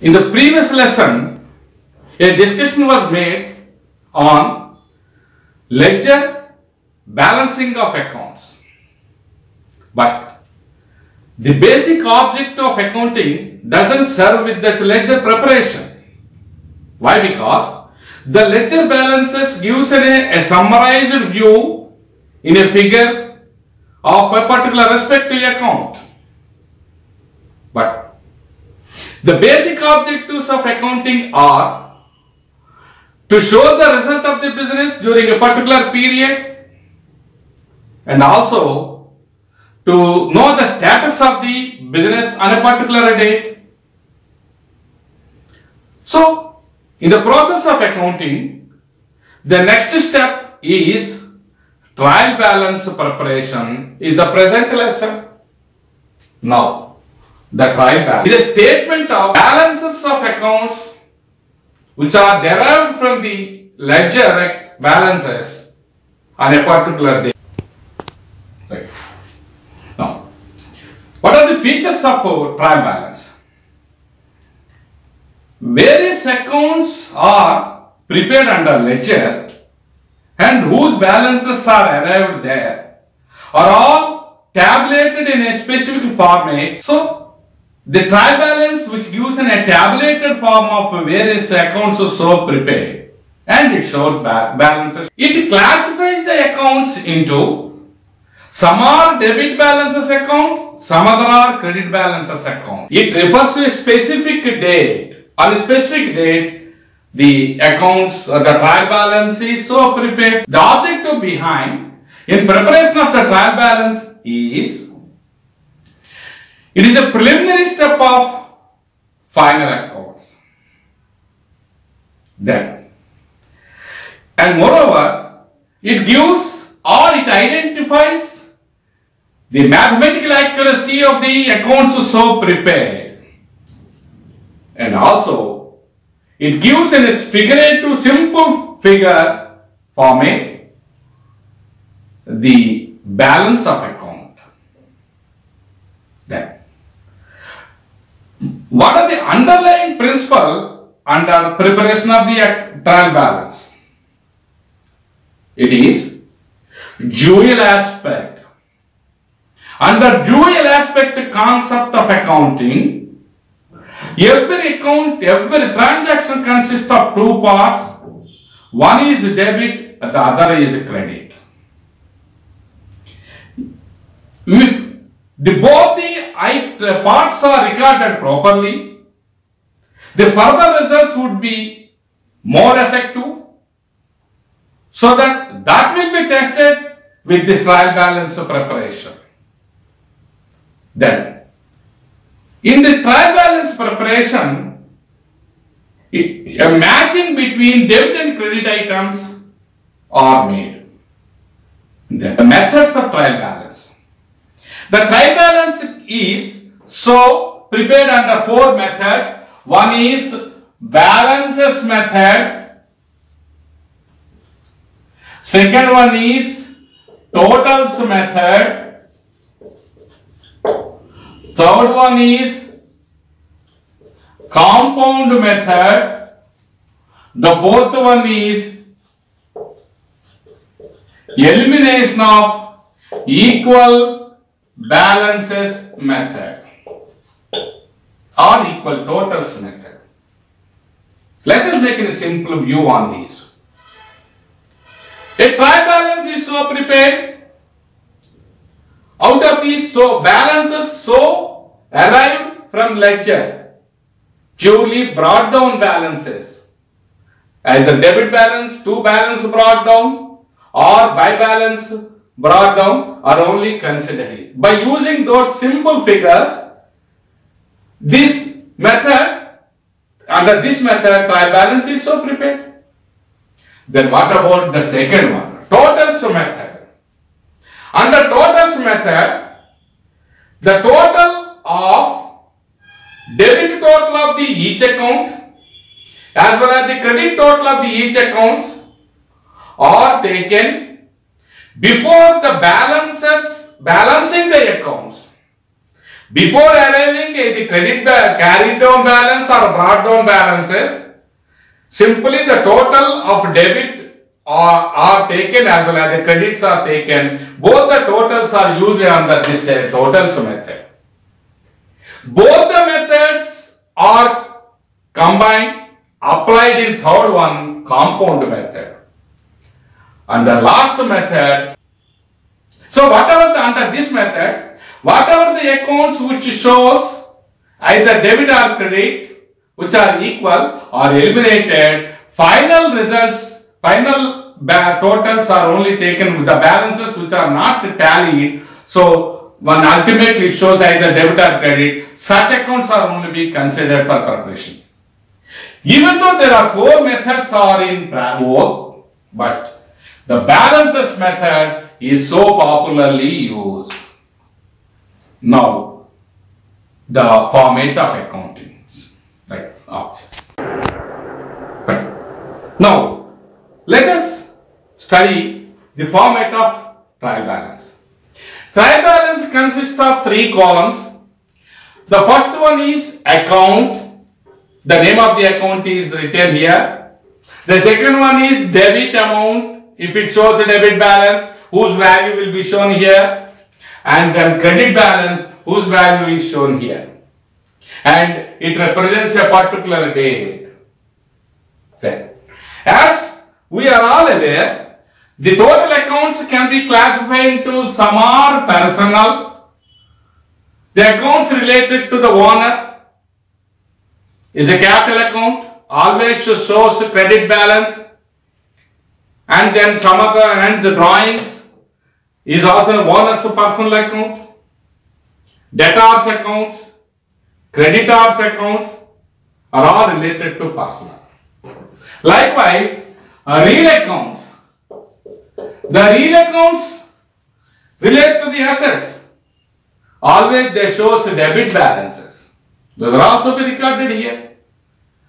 In the previous lesson, a discussion was made on ledger balancing of accounts. But the basic object of accounting doesn't serve with that ledger preparation. Why? Because the ledger balances gives a summarized view in a figure of a particular respective account. But the basic objectives of accounting are to show the result of the business during a particular period and also to know the status of the business on a particular date. So, in the process of accounting, the next step is trial balance preparation is the present lesson. Now, the trial balance is a statement of balances of accounts which are derived from the ledger balances on a particular day. Right. Now, what are the features of trial balance? Various accounts are prepared under ledger and whose balances are arrived there are all tabulated in a specific format. So, the trial balance which gives in a tabulated form of various accounts is so prepared and it shows balances. It classifies the accounts into some are debit balances account, some other are credit balances account. It refers to a specific date. On a specific date, the accounts, the trial balance is so prepared. The objective behind in preparation of the trial balance is, it is a preliminary step of final accounts. Then, and moreover, it gives or it identifies the mathematical accuracy of the accounts so prepared. And also, it gives in its figurative simple figure format the balance of account. Then, what are the underlying principles under preparation of the trial balance? It is dual aspect. Under dual aspect concept of accounting, every account, every transaction consists of two parts. One is debit, the other is credit. If both the parts are recorded properly, the further results would be more effective, so that will be tested with this trial balance preparation. Then, in the trial balance preparation, a matching between debit and credit items are made. The methods of trial balance. The trial balance is so prepared under four methods. One is balances method. Second one is totals method. Third one is compound method. The fourth one is elimination of equal balances method or equal totals method. Let us make a simple view on these. A trial balance is so prepared. Out of these balances so arrived from ledger, purely brought down balances. Either debit balance, to balance brought down, or by balance brought down are only considered. By using those simple figures, this method, under this method, trial balance is so prepared. Then what about the second one? Totals method. Under totals method, the total of debit total of the each account as well as the credit total of the each accounts are taken before the balancing the accounts. Before arriving at the carried down balance or brought down balances, simply the total of debit are taken as well as the credits are taken. Both the totals are used under this totals method. Both the methods are combined, applied in third one, compound method. And the last method, so whatever under this method, whatever the accounts which shows either debit or credit which are equal are eliminated. Final results, final totals are only taken with the balances which are not tallied. So one ultimately shows either debit or credit. Such accounts are only be considered for preparation. Even though there are 4 methods are in work, but the balances method is so popularly used. Now, the format of accounting, like object. Right. Now, let us study the format of trial balance. Trial balance consists of 3 columns. The first one is account. The name of the account is written here. The second one is debit amount. If it shows a debit balance, whose value will be shown here. And then credit balance, whose value is shown here. And it represents a particular date. As we are all aware, the total accounts can be classified into some are personal. The accounts related to the owner is a capital account, always shows credit balance. And then some other, and the drawings is also an owner's personal account, debtors accounts, creditors accounts are all related to personal. Likewise, real accounts. The real accounts relates to the assets. Always they shows debit balances. Those are also be recorded here.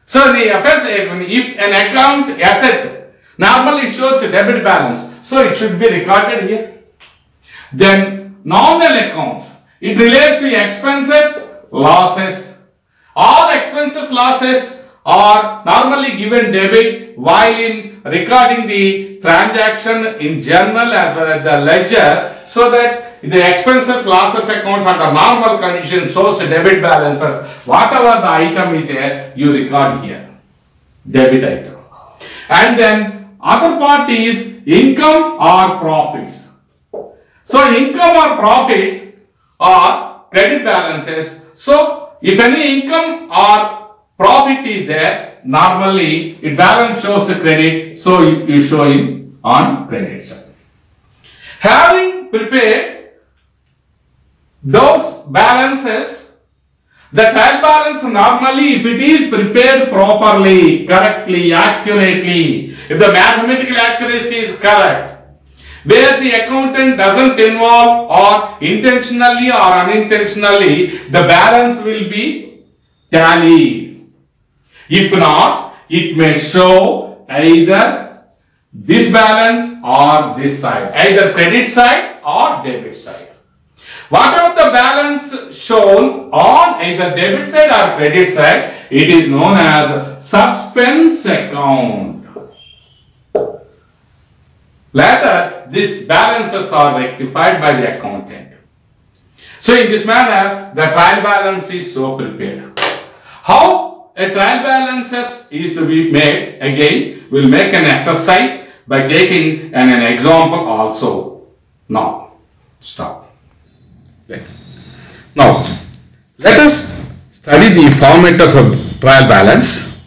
So the if an account asset normally shows a debit balance, so it should be recorded here. Then nominal accounts, it relates to expenses, losses. All expenses, losses are normally given debit, while in recording the transaction in journal as well as the ledger, so that the expenses, losses accounts under normal conditions shows debit balances. Whatever the item is there, you record here, debit item. And then other part is income or profits. So income or profits are credit balances. So if any income or profit is there, normally it balance shows the credit, so you show it on credit side. Having prepared those balances, the trial balance normally, if it is prepared properly, correctly, accurately, if the mathematical accuracy is correct, where the accountant doesn't involve or intentionally or unintentionally, the balance will be tallied. If not, it may show either this balance or this side, either credit side or debit side. Whatever the balance shown on either debit side or credit side, it is known as suspense account. Later, these balances are rectified by the accountant. So in this manner, the trial balance is so prepared. How a trial balance is to be made, again, we'll make an exercise by taking an example also. Now, stop. Now, let us study the format of a trial balance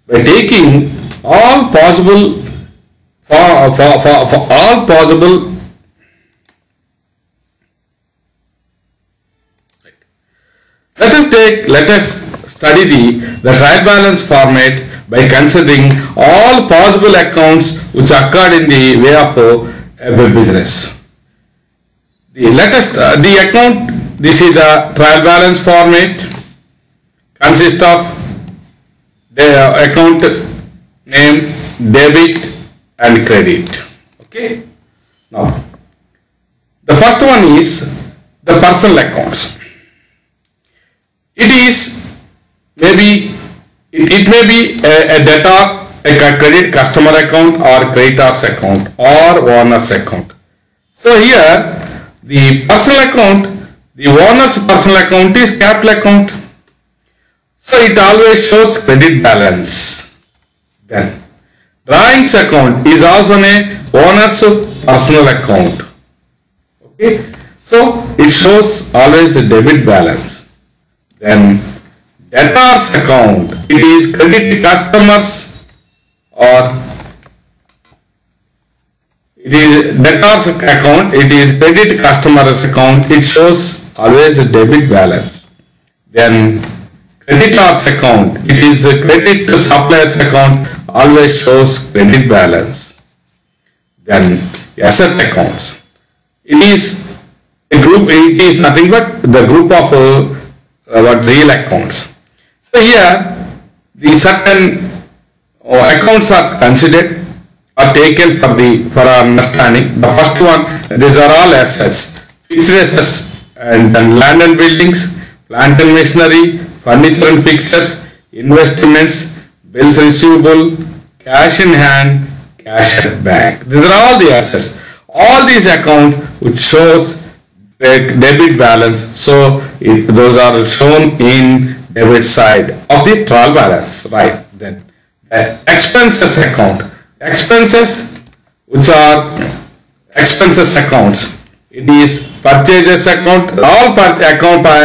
by taking all possible for all possible let us study the trial balance format by considering all possible accounts which occurred in the way of a business. The account, this is the trial balance format, consists of the account name, debit and credit. Okay. Now, the first one is the personal accounts. It is maybe it may be a debtor, a credit customer account or creditor's account or owner's account. So here the personal account, the owner's personal account is capital account. So it always shows credit balance. Then drawings account is also a owner's personal account. Okay, so it shows always a debit balance. Then debtor's account, it is credit customers or it is debtor's account, it is credit customer's account, it shows always a debit balance. Then creditor's account, it is a credit supplier's account, always shows credit balance. Then asset accounts, it is a group, it is nothing but the group of real accounts. So here the certain accounts are considered or taken for our understanding. The first one, these are all assets, fixed assets and then land and buildings, plant and machinery, furniture and fixtures, investments, bills receivable, cash in hand, cash at bank. These are all the assets. All these accounts which shows debit balance, so those are shown in debit side of the trial balance, right? Then expenses account, expenses which are expenses accounts, it is purchases account, all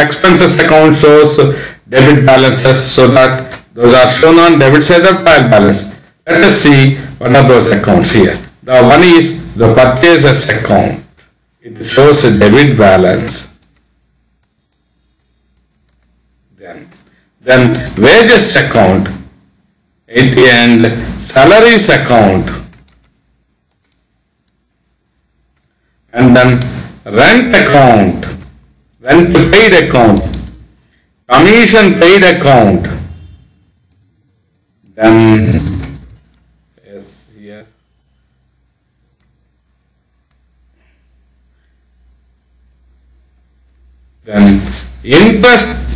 expenses account shows debit balances, so that those are shown on debit side of trial balance. Let us see what are those accounts here. The one is the purchases account. It shows a debit balance. Then wages account and salaries account, and then rent account, rent paid account, commission paid account. Then yes, here. Then interest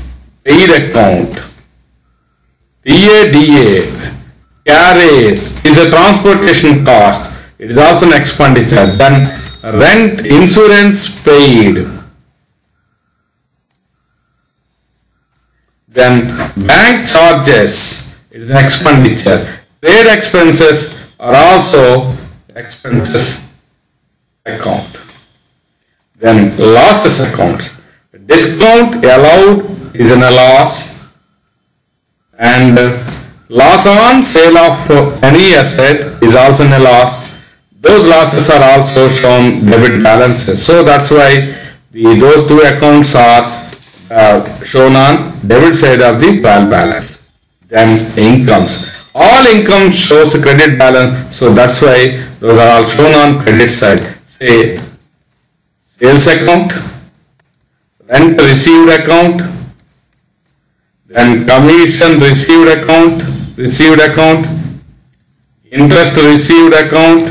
paid account, TADA, carriage is a transportation cost. It is also an expenditure. Then rent insurance paid. Then bank charges, it is an expenditure. Trade expenses are also expenses account. Then losses account. Discount allowed is in a loss, and loss on sale of any asset is also in a loss. Those losses are also shown debit balances. So that's why those two accounts are shown on debit side of the trial balance. Then incomes. All income shows a credit balance. So that's why those are all shown on credit side. Say sales account, rent received account, then commission received account, interest received account.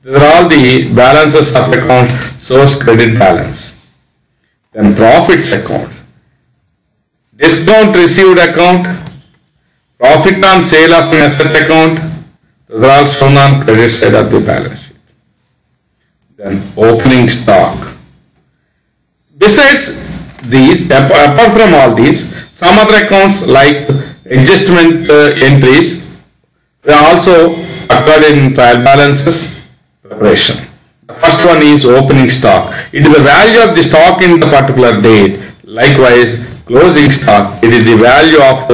These are all the balances of account shows credit balance. Then profits account, discount received account, profit on sale of an asset account. Those are all shown on credit side of the balance sheet. Then opening stock. Besides these, apart from all these, some other accounts like adjustment entries also occurred in trial balances preparation. The first one is opening stock. It is the value of the stock in the particular date. Likewise, closing stock. It is the value of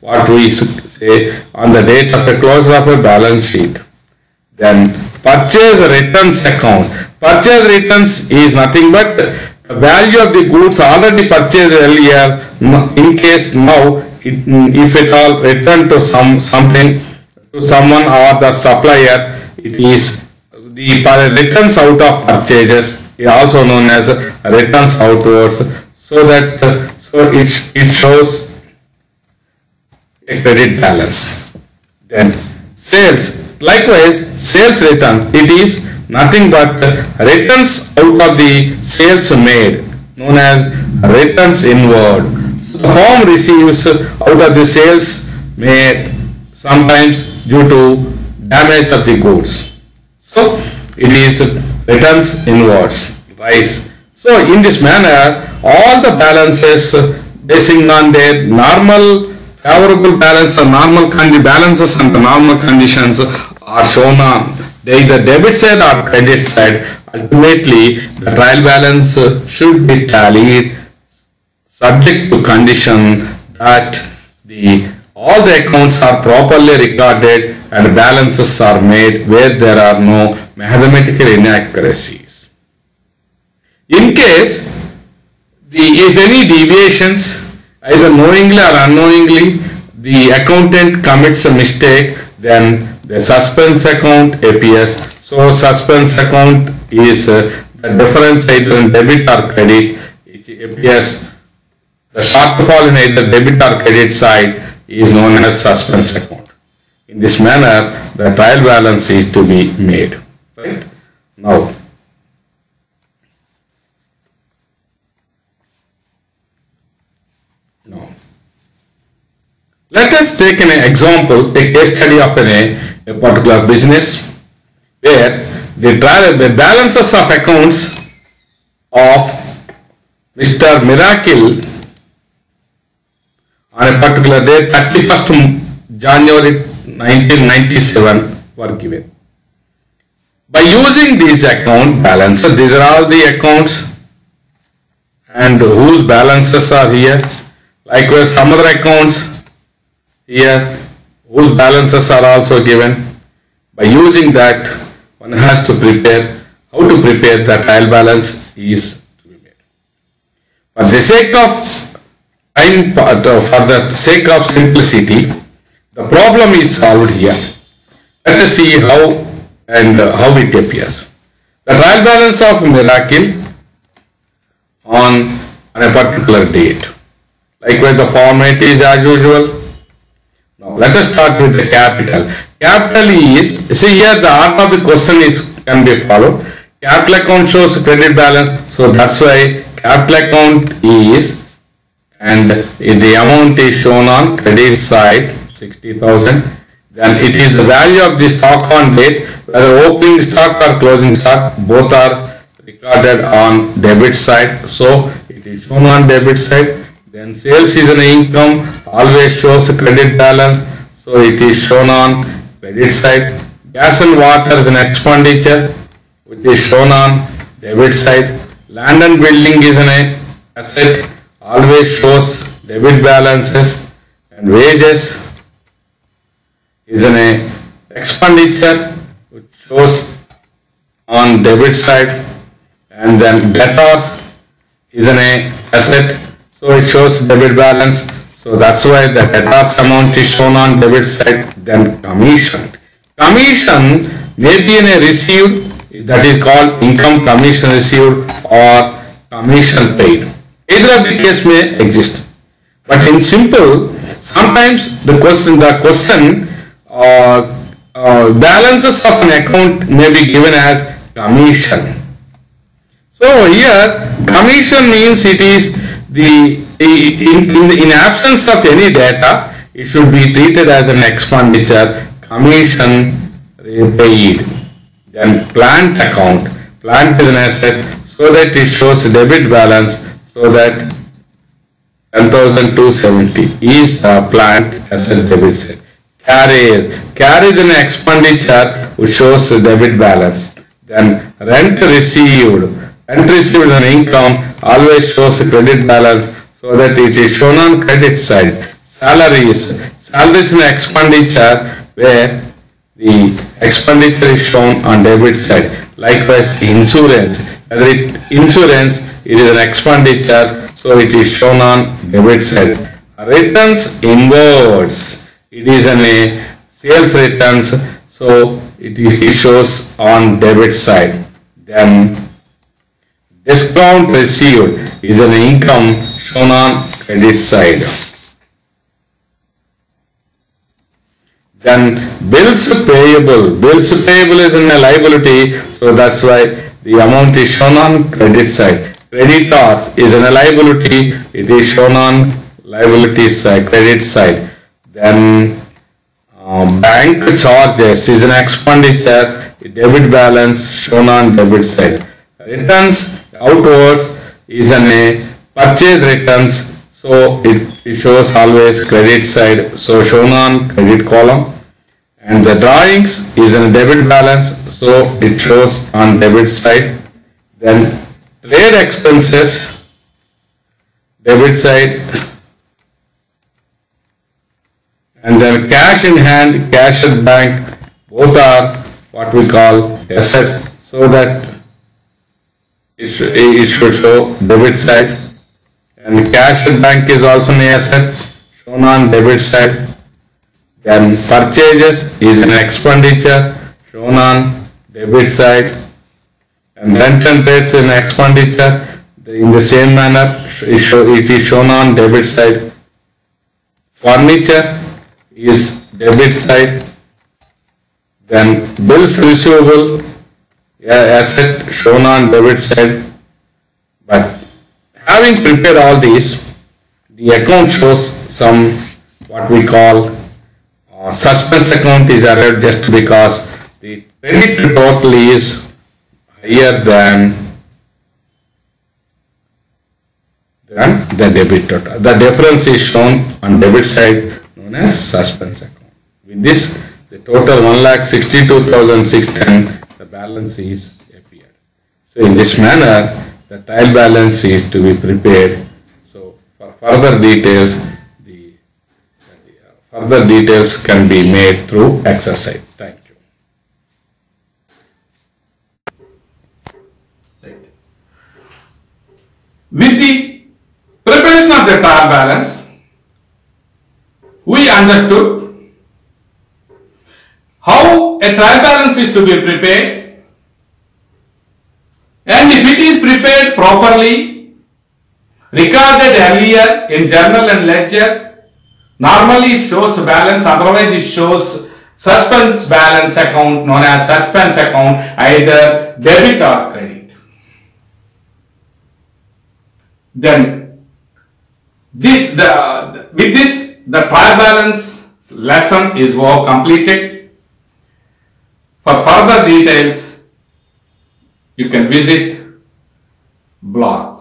what we say on the date of a close of a balance sheet. Then purchase returns account. Purchase returns is nothing but the value of the goods already purchased earlier, in case now if it all returned to something to someone or the supplier, it is the returns out of purchases is also known as returns outwards, so that it shows a credit balance. Then sales, likewise sales return, it is nothing but returns out of the sales made, known as returns inward. So So the firm receives out of the sales made sometimes due to damage of the goods. So it is returns inwards, rise. So in this manner, all the balances basing on their normal favorable balance or normal balances and the normal conditions are shown on either debit side or credit side. Ultimately, the trial balance should be tallied subject to condition that all the accounts are properly recorded and balances are made where there are no mathematical inaccuracies. In case, if any deviations, either knowingly or unknowingly, the accountant commits a mistake, then the suspense account appears. So suspense account is the difference either in debit or credit. It appears the shortfall in either debit or credit side is known as suspense account. In this manner, the trial balance is to be made. Right? Now, let us take an example, a case study of a particular business where the balances of accounts of Mr. Miracle on a particular day, 31st January 1997 were given. By using these account balances, these are all the accounts and whose balances are here. Likewise, some other accounts here whose balances are also given. By using that, one has to prepare, how to prepare the trial balance is to be made. For the sake of time, for the sake of simplicity, the problem is solved here. Let us see how it appears. The trial balance of Miracle on a particular date. Likewise, the format is as usual. Now, let us start with the capital. Capital is, see here the art of the question can be followed. Capital account shows credit balance, so that's why capital account is, and the amount is shown on credit side, 60,000. Then it is the value of the stock on date, whether opening stock or closing stock, both are recorded on debit side, so it is shown on debit side. Then sales is an income, always shows a credit balance, so it is shown on credit side. Gas and water is an expenditure, which is shown on debit side. Land and building is an asset, always shows debit balances. And wages is an expenditure, which shows on debit side. And then debtors is an asset, so it shows debit balance. So that's why the debtors amount is shown on debit side. Then commission. Commission may be in a received, that is called income commission received or commission paid. Either of the case may exist. But in simple, sometimes the question balances of an account may be given as commission. So here commission means it is in absence of any data, it should be treated as an expenditure, commission paid. Then plant account, plant is an asset, so that it shows debit balance, so that 10,270 is a plant asset debit side. Carry is an expenditure which shows debit balance. Then rent received is an income, always shows credit balance, so that it is shown on credit side. Salary is an expenditure where the expenditure is shown on debit side. Likewise, insurance, it is an expenditure, so it is shown on debit side. Returns inwards, it is a sales returns, so it shows on debit side. Then discount received is an income shown on credit side. Then bills payable is a liability, so that's why the amount is shown on credit side. Creditors is a liability, it is shown on liability side, credit side. Then bank charges is an expenditure, debit balance shown on debit side. Returns outwards is a purchase returns, so it shows always credit side, so shown on credit column. And the drawings is a debit balance, so it shows on debit side. Then trade expenses, debit side. And then cash in hand, cash at bank, both are what we call assets, so that it should show debit side. And cash at bank is also an asset shown on debit side. Then purchases is an expenditure shown on debit side. And rent and rates is an expenditure in the same manner, it is shown on debit side. Furniture is debit side. Then bills receivable, asset shown on debit side. But having prepared all these, the account shows some what we call suspense account is arrived just because the credit total is higher than the debit total. The difference is shown on debit side known as suspense account. With this, the total 1,62,610, the balance is appeared. So in this manner, the trial balance is to be prepared. So for further details, further details can be made through exercise. Thank you. With the preparation of the trial balance, we understood how a trial balance is to be prepared, and if it is prepared properly, recorded earlier in journal and ledger, normally it shows balance, otherwise it shows suspense balance account known as suspense account, either debit or credit. Then with this the trial balance lesson is all completed. For further details, you can visit blog.